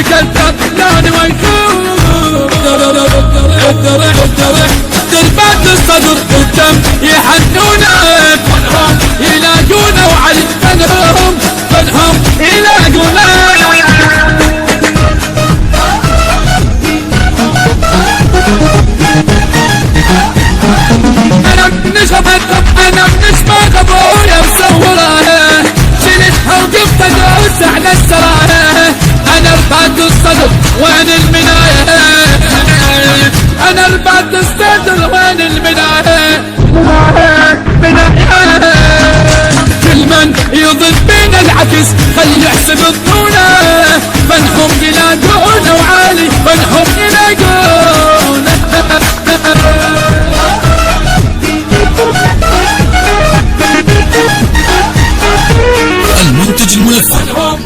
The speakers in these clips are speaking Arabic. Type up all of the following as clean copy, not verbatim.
تكتر لون ويخون دربات الصدر قدام يحنونك فنهم يلاقونا وعلي فنهم يلاقونا انا بنشبك ابويا مصوره شلتها وقفت ادوس على السرايا انا رفعت الصدر وين المنايه انا رفعت الصدر وين المنايه كل من يضد بينا العكس خلي يحسب الطولة فنهم يلاقونا وعالي فنهم يلاقونا المنتج الملفق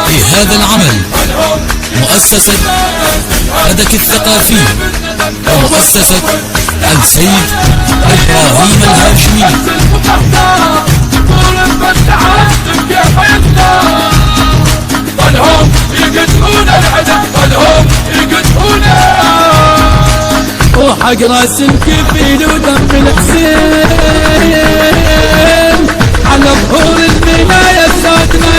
في هذا العمل مؤسسة هدك الثقافي ومؤسسة السيد إبراهيم الهاشمي. فنهم يقتلون العدم فنهم يقتلون وحق راس الكفيل ودم الحسين على ظهور البناية صوتنا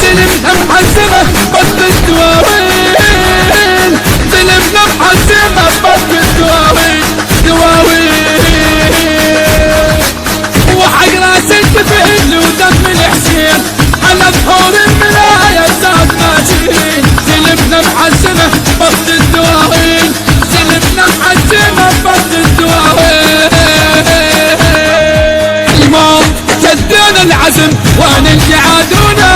زلمنا محزمة بطل الدواوين زلمنا محزمة بطل الدواوين وحق راس الكفيل ودم الحسين على ظهور البناية صوتنا زلمنا محزمة بطل الدواوين زلمنا محزمة بطل الدواوين شدونا العزم وين اللي عادونا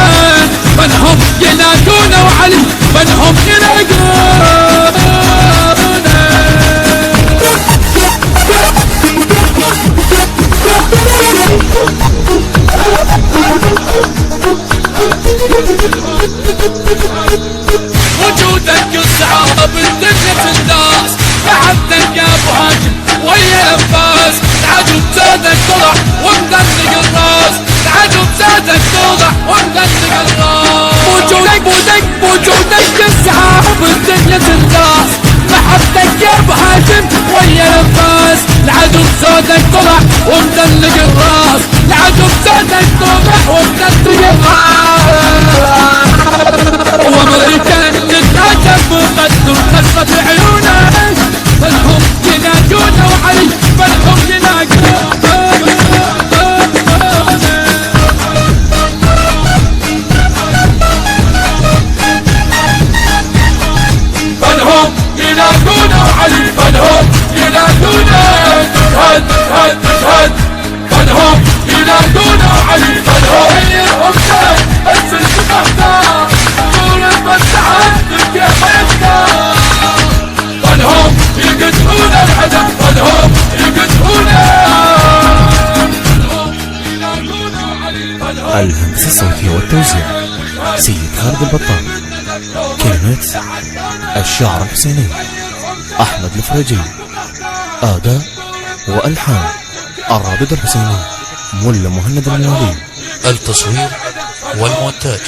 فنهم ينادونا وعلي فنهم يلاقونا وجودك الصعاب الدنيا الناس لحدك يا ابو هاشم ويا انفاس العدو بزادك طلع ومدلق الراس العدو بزادك طلع ومدلق الراس وجودك الصعاب الدنيا الناس لحدك يا ابو هاشم ويا انفاس العدو بزادك طلع ومدلق الراس العدو بزادك طلع ومدلق الراس وامريكا تتعجب بقدر خسرت عيونك فنهم ينادونا وعلي فنهم ينادونا فنهم ينادونا وعلي فنهم ينادونا تشهد تشهد تشهد فنهم ينادونا وعلي فنهم يرهم شهد السلك مختار طول المسعد كيف يختار فنهم يقتلون العدم فنهم يقتلون الهندسة الصوتية والتوزيع سيد خالد البطال. كلمات الشاعر الحسيني أحمد الفريجي. أداء وألحان الرابط الحسيني ملا مهند الموالي. التصوير والمونتاج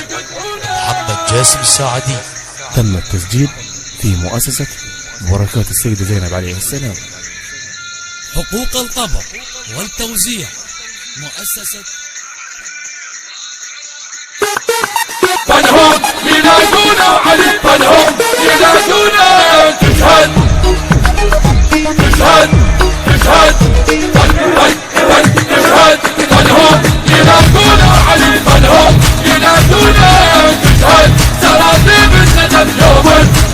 محمد جاسم الساعدي. تم التسجيل في مؤسسة بركات السيدة زينب عليه السلام. حقوق الطبع والتوزيع مؤسسة فنهم ينادونا وعلي فنهم ينادونا تشهد تشهد تشهد تشهد فنهم ينادونا وعلي فنهم ينادونا تشهد سراديب الندم يوم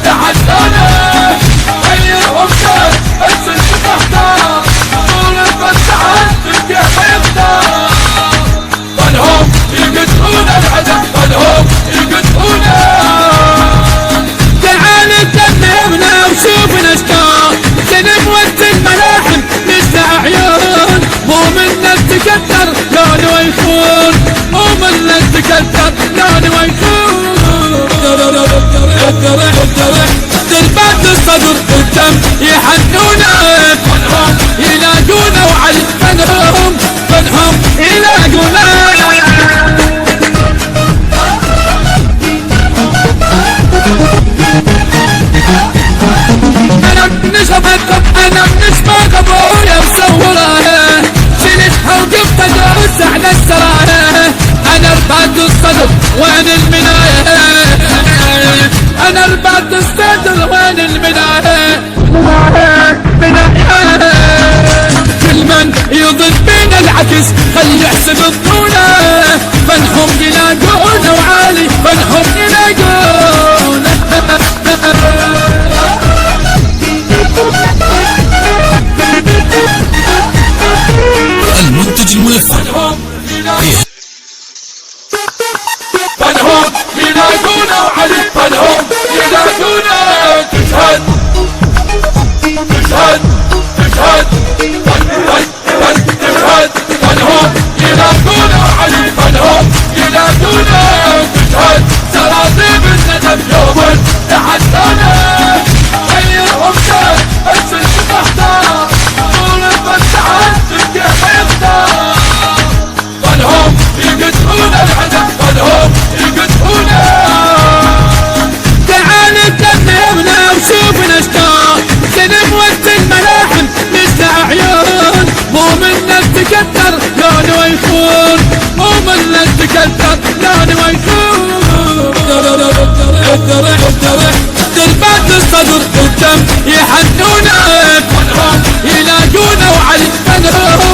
تحدانا غيرهم شهد السلك تختار طول المسعد كيف يختار فنهم يقتلون العدم فنهم يقتلونا تعال كلمنا وشوفنا اشتاق سنموت الملاحم نشتاق عيون مو منك تكتر لون ويخون مو منك تكتر لون ويخون دربات الصدر قدام يحنونا فنهم يلاقونا وعلي فنهم يلاقونا وين المناية انا البعد استدر وين المناية كل من يضل بين العكس خلي يحسب الطولة فنهم يلاقونه وعالي فنهم يلاقونه المنتج الملفت فنهم يلاقونه وعلي فنهم يلاقونه تشهد تشهد تشهد تشهد فنهم يلاقونه وعلي فنهم يلاقونه تشهد سراديب الندم يوم تحدانا غيرهم كان بس المحتار طول الفتحات كيف يختار فنهم يقتلون العدم فنهم يقتلون تعال تكلمنا وشوفنا اشتاق سنب وقت الملاحم نشتع عيون مو منك تكتر لون ويكون مو منك تكتر لون ويكون دربات الصدر قدام يحنونك فنهم يلاقونه وعلي فنهم